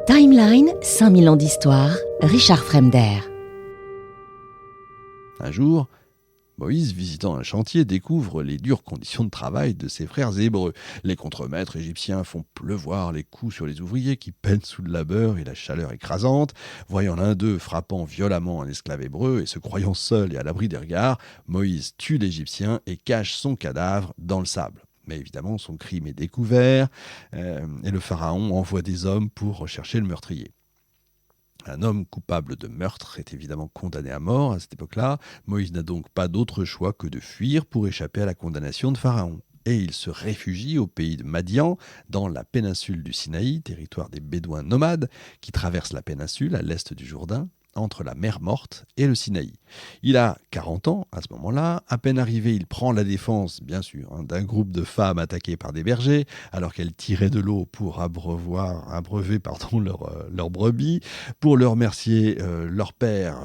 Timeline, 5000 ans d'histoire, Richard Fremder. Un jour, Moïse, visitant un chantier, découvre les dures conditions de travail de ses frères hébreux. Les contremaîtres égyptiens font pleuvoir les coups sur les ouvriers qui peinent sous le labeur et la chaleur écrasante. Voyant l'un d'eux frappant violemment un esclave hébreu et se croyant seul et à l'abri des regards, Moïse tue l'Égyptien et cache son cadavre dans le sable. Mais évidemment, son crime est découvert et le pharaon envoie des hommes pour rechercher le meurtrier. Un homme coupable de meurtre est évidemment condamné à mort à cette époque-là. Moïse n'a donc pas d'autre choix que de fuir pour échapper à la condamnation de Pharaon. Et il se réfugie au pays de Madian, dans la péninsule du Sinaï, territoire des Bédouins nomades, qui traversent la péninsule à l'est du Jourdain, entre la mer Morte et le Sinaï. Il a 40 ans à ce moment-là. À peine arrivé, il prend la défense, bien sûr, d'un groupe de femmes attaquées par des bergers, alors qu'elles tiraient de l'eau pour abreuver leurs brebis. Pour le remercier, leur père,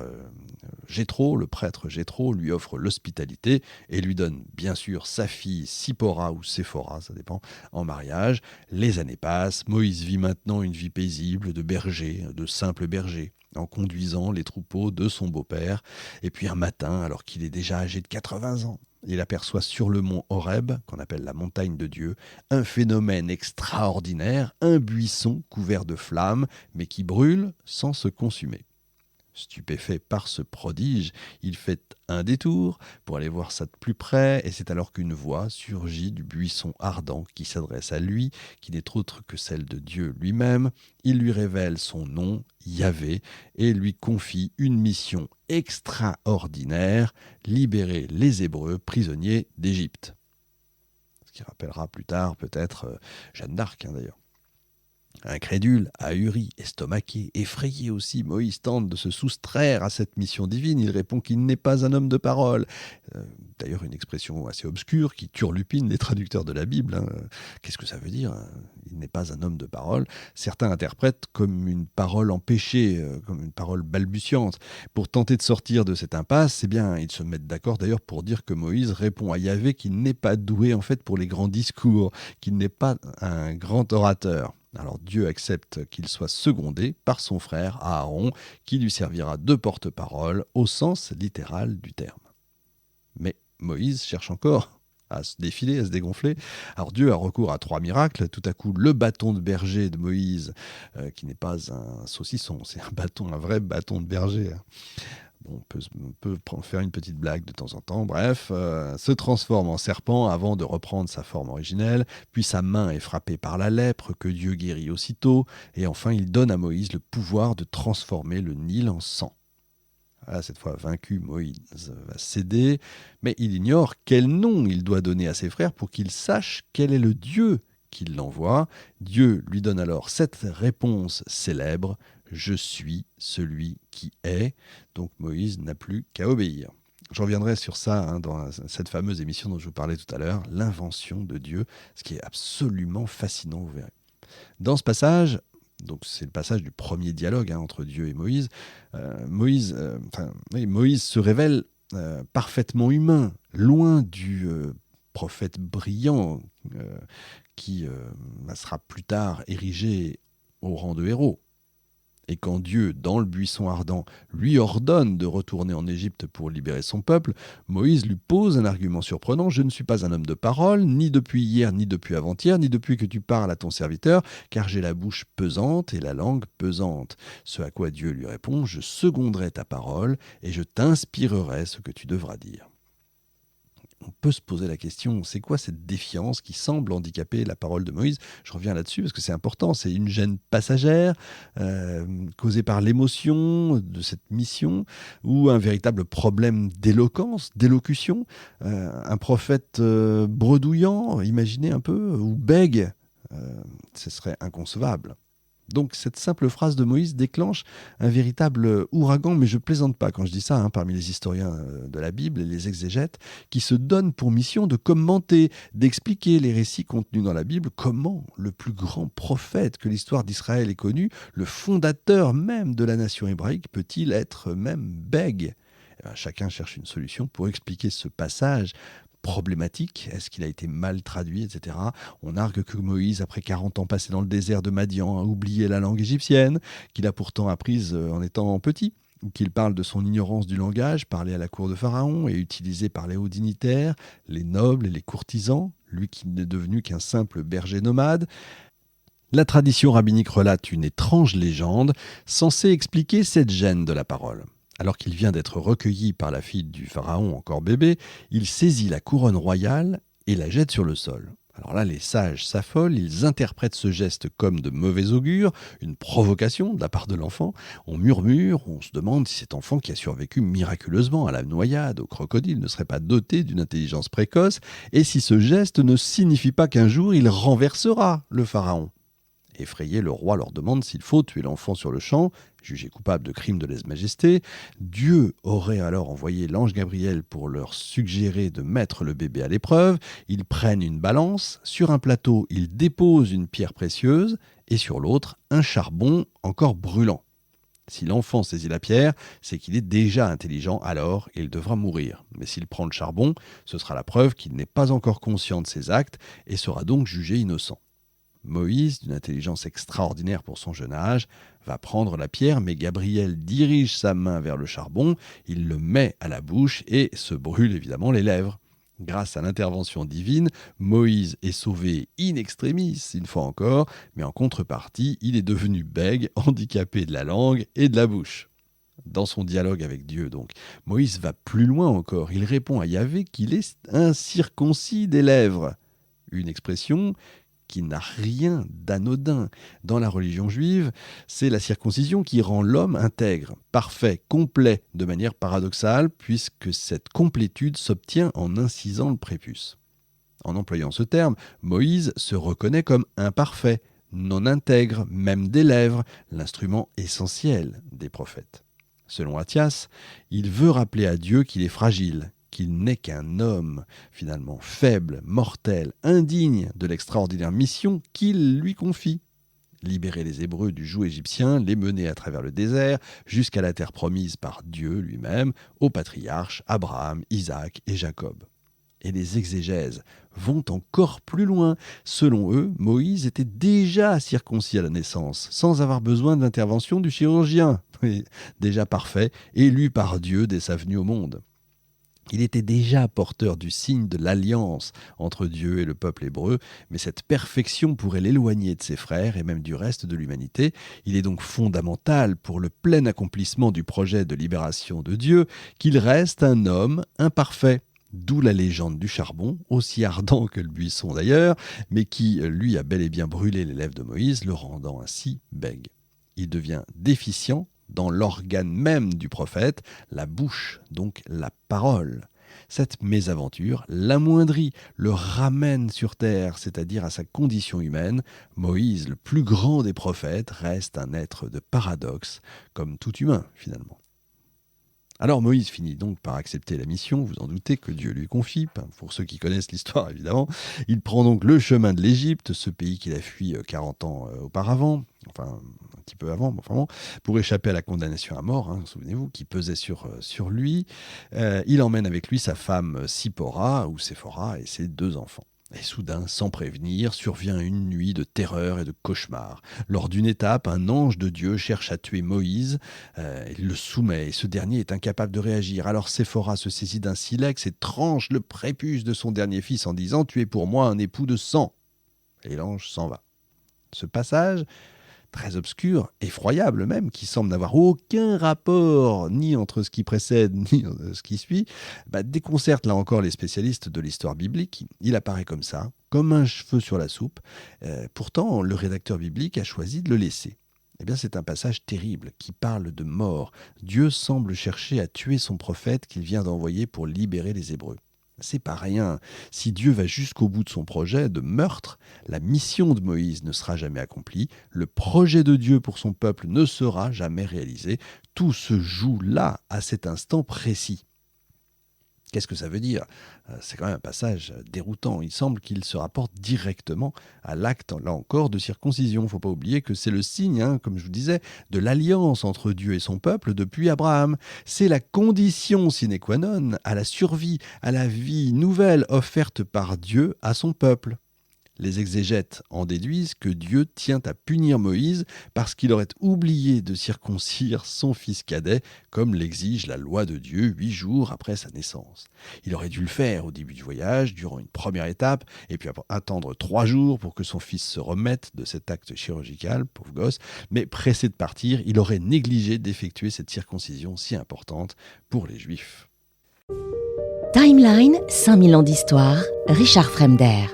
Jéthro, le prêtre Jéthro, lui offre l'hospitalité et lui donne bien sûr sa fille Sipora ou Séphora, ça dépend, en mariage. Les années passent, Moïse vit maintenant une vie paisible de berger, de simple berger, en conduisant les troupeaux de son beau-père. Et puis un matin, alors qu'il est déjà âgé de 80 ans, il aperçoit sur le mont Horeb, qu'on appelle la montagne de Dieu, un phénomène extraordinaire, un buisson couvert de flammes, mais qui brûle sans se consumer. Stupéfait par ce prodige, il fait un détour pour aller voir ça de plus près, et c'est alors qu'une voix surgit du buisson ardent qui s'adresse à lui, qui n'est autre que celle de Dieu lui-même. Il lui révèle son nom, Yahvé, et lui confie une mission extraordinaire, libérer les Hébreux prisonniers d'Égypte. Ce qui rappellera plus tard peut-être Jeanne d'Arc d'ailleurs. Incrédule, ahuri, estomaqué, effrayé aussi, Moïse tente de se soustraire à cette mission divine. Il répond qu'il n'est pas un homme de parole. D'ailleurs, une expression assez obscure qui turlupine les traducteurs de la Bible. Qu'est-ce que ça veut dire ? Il n'est pas un homme de parole. Certains interprètent comme une parole empêchée, comme une parole balbutiante. Pour tenter de sortir de cette impasse, ils se mettent d'accord d'ailleurs pour dire que Moïse répond à Yahvé qu'il n'est pas doué en fait pour les grands discours, qu'il n'est pas un grand orateur. Alors Dieu accepte qu'il soit secondé par son frère Aaron, qui lui servira de porte-parole au sens littéral du terme. Mais Moïse cherche encore à se défiler, à se dégonfler. Alors Dieu a recours à 3 miracles. Tout à coup, le bâton de berger de Moïse, qui n'est pas un saucisson, c'est un vrai bâton de berger. Bon, on peut faire une petite blague de temps en temps. Bref, se transforme en serpent avant de reprendre sa forme originelle. Puis sa main est frappée par la lèpre que Dieu guérit aussitôt. Et enfin, il donne à Moïse le pouvoir de transformer le Nil en sang. Voilà, cette fois vaincu, Moïse va céder. Mais il ignore quel nom il doit donner à ses frères pour qu'ils sachent quel est le Dieu qui l'envoie. Dieu lui donne alors cette réponse célèbre: « Je suis celui qui est ». Donc Moïse n'a plus qu'à obéir. Je reviendrai sur ça dans cette fameuse émission dont je vous parlais tout à l'heure, l'invention de Dieu, ce qui est absolument fascinant, vous verrez. Dans ce passage, donc c'est le passage du premier dialogue entre Dieu et Moïse, Moïse se révèle parfaitement humain, loin du prophète brillant qui sera plus tard érigé au rang de héros. Et quand Dieu, dans le buisson ardent, lui ordonne de retourner en Égypte pour libérer son peuple, Moïse lui pose un argument surprenant: « Je ne suis pas un homme de parole, ni depuis hier, ni depuis avant-hier, ni depuis que tu parles à ton serviteur, car j'ai la bouche pesante et la langue pesante. » Ce à quoi Dieu lui répond: « Je seconderai ta parole et je t'inspirerai ce que tu devras dire. » On peut se poser la question, c'est quoi cette défiance qui semble handicaper la parole de Moïse ? Je reviens là-dessus parce que c'est important, c'est une gêne passagère causée par l'émotion de cette mission ou un véritable problème d'éloquence, d'élocution, un prophète bredouillant, imaginez un peu, ou bègue, ce serait inconcevable. Donc cette simple phrase de Moïse déclenche un véritable ouragan, mais je plaisante pas quand je dis ça, parmi les historiens de la Bible et les exégètes, qui se donnent pour mission de commenter, d'expliquer les récits contenus dans la Bible. Comment le plus grand prophète que l'histoire d'Israël ait connu, le fondateur même de la nation hébraïque, peut-il être même bègue ? Chacun cherche une solution pour expliquer ce passage problématique? Est-ce qu'il a été mal traduit, etc. On argue que Moïse, après 40 ans passés dans le désert de Madian, a oublié la langue égyptienne, qu'il a pourtant apprise en étant petit, ou qu'il parle de son ignorance du langage parlé à la cour de Pharaon et utilisé par les hauts dignitaires, les nobles et les courtisans, lui qui n'est devenu qu'un simple berger nomade. La tradition rabbinique relate une étrange légende censée expliquer cette gêne de la parole. Alors qu'il vient d'être recueilli par la fille du pharaon encore bébé, il saisit la couronne royale et la jette sur le sol. Alors là, les sages s'affolent, ils interprètent ce geste comme de mauvais augure, une provocation de la part de l'enfant. On murmure, on se demande si cet enfant qui a survécu miraculeusement à la noyade, au crocodile, ne serait pas doté d'une intelligence précoce, et si ce geste ne signifie pas qu'un jour il renversera le pharaon. Effrayé, le roi leur demande s'il faut tuer l'enfant sur le champ, jugé coupable de crime de lèse-majesté. Dieu aurait alors envoyé l'ange Gabriel pour leur suggérer de mettre le bébé à l'épreuve. Ils prennent une balance, sur un plateau, ils déposent une pierre précieuse, et sur l'autre, un charbon encore brûlant. Si l'enfant saisit la pierre, c'est qu'il est déjà intelligent, alors il devra mourir. Mais s'il prend le charbon, ce sera la preuve qu'il n'est pas encore conscient de ses actes et sera donc jugé innocent. Moïse, d'une intelligence extraordinaire pour son jeune âge, va prendre la pierre, mais Gabriel dirige sa main vers le charbon, il le met à la bouche et se brûle évidemment les lèvres. Grâce à l'intervention divine, Moïse est sauvé in extremis, une fois encore, mais en contrepartie, il est devenu bègue, handicapé de la langue et de la bouche. Dans son dialogue avec Dieu, donc, Moïse va plus loin encore. Il répond à Yahvé qu'il est incirconcis des lèvres. Une expression qui n'a rien d'anodin. Dans la religion juive, c'est la circoncision qui rend l'homme intègre, parfait, complet, de manière paradoxale, puisque cette complétude s'obtient en incisant le prépuce. En employant ce terme, Moïse se reconnaît comme imparfait, non intègre, même des lèvres, l'instrument essentiel des prophètes. Selon Athias, il veut rappeler à Dieu qu'il est fragile, qu'il n'est qu'un homme, finalement faible, mortel, indigne de l'extraordinaire mission qu'il lui confie. Libérer les Hébreux du joug égyptien, les mener à travers le désert, jusqu'à la terre promise par Dieu lui-même, aux patriarches Abraham, Isaac et Jacob. Et les exégèses vont encore plus loin. Selon eux, Moïse était déjà circoncis à la naissance, sans avoir besoin de l'intervention du chirurgien. Déjà parfait, élu par Dieu dès sa venue au monde. Il était déjà porteur du signe de l'alliance entre Dieu et le peuple hébreu, mais cette perfection pourrait l'éloigner de ses frères et même du reste de l'humanité. Il est donc fondamental pour le plein accomplissement du projet de libération de Dieu qu'il reste un homme imparfait. D'où la légende du charbon, aussi ardent que le buisson d'ailleurs, mais qui, lui, a bel et bien brûlé les lèvres de Moïse, le rendant ainsi bègue. Il devient déficient dans l'organe même du prophète, la bouche, donc la parole. Cette mésaventure l'amoindrit, le ramène sur terre, c'est-à-dire à sa condition humaine. Moïse, le plus grand des prophètes, reste un être de paradoxe, comme tout humain finalement. Alors Moïse finit donc par accepter la mission, vous en doutez, que Dieu lui confie, pour ceux qui connaissent l'histoire évidemment. Il prend donc le chemin de l'Égypte, ce pays qu'il a fui 40 ans auparavant, enfin un petit peu avant, enfin bon, pour échapper à la condamnation à mort, souvenez-vous, qui pesait sur lui. Il emmène avec lui sa femme Sipora, ou Séphora, et ses 2 enfants. Et soudain, sans prévenir, survient une nuit de terreur et de cauchemar. Lors d'une étape, un ange de Dieu cherche à tuer Moïse. Il le soumet et ce dernier est incapable de réagir. Alors Séphora se saisit d'un silex et tranche le prépuce de son dernier fils en disant « Tu es pour moi un époux de sang ». Et l'ange s'en va. Ce passage, très obscur, effroyable même, qui semble n'avoir aucun rapport ni entre ce qui précède ni ce qui suit, déconcerte là encore les spécialistes de l'histoire biblique. Il apparaît comme ça, comme un cheveu sur la soupe. Pourtant, le rédacteur biblique a choisi de le laisser. Eh bien, c'est un passage terrible qui parle de mort. Dieu semble chercher à tuer son prophète qu'il vient d'envoyer pour libérer les Hébreux. C'est pas rien. Si Dieu va jusqu'au bout de son projet de meurtre, la mission de Moïse ne sera jamais accomplie, le projet de Dieu pour son peuple ne sera jamais réalisé. Tout se joue là, à cet instant précis. Qu'est-ce que ça veut dire ? C'est quand même un passage déroutant. Il semble qu'il se rapporte directement à l'acte, là encore, de circoncision. Il ne faut pas oublier que c'est le signe, comme je vous disais, de l'alliance entre Dieu et son peuple depuis Abraham. C'est la condition sine qua non à la survie, à la vie nouvelle offerte par Dieu à son peuple. Les exégètes en déduisent que Dieu tient à punir Moïse parce qu'il aurait oublié de circoncire son fils cadet, comme l'exige la loi de Dieu 8 jours après sa naissance. Il aurait dû le faire au début du voyage, durant une première étape, et puis attendre 3 jours pour que son fils se remette de cet acte chirurgical, pauvre gosse, mais pressé de partir, il aurait négligé d'effectuer cette circoncision si importante pour les Juifs. Timeline, 5000 ans d'histoire, Richard Fremder.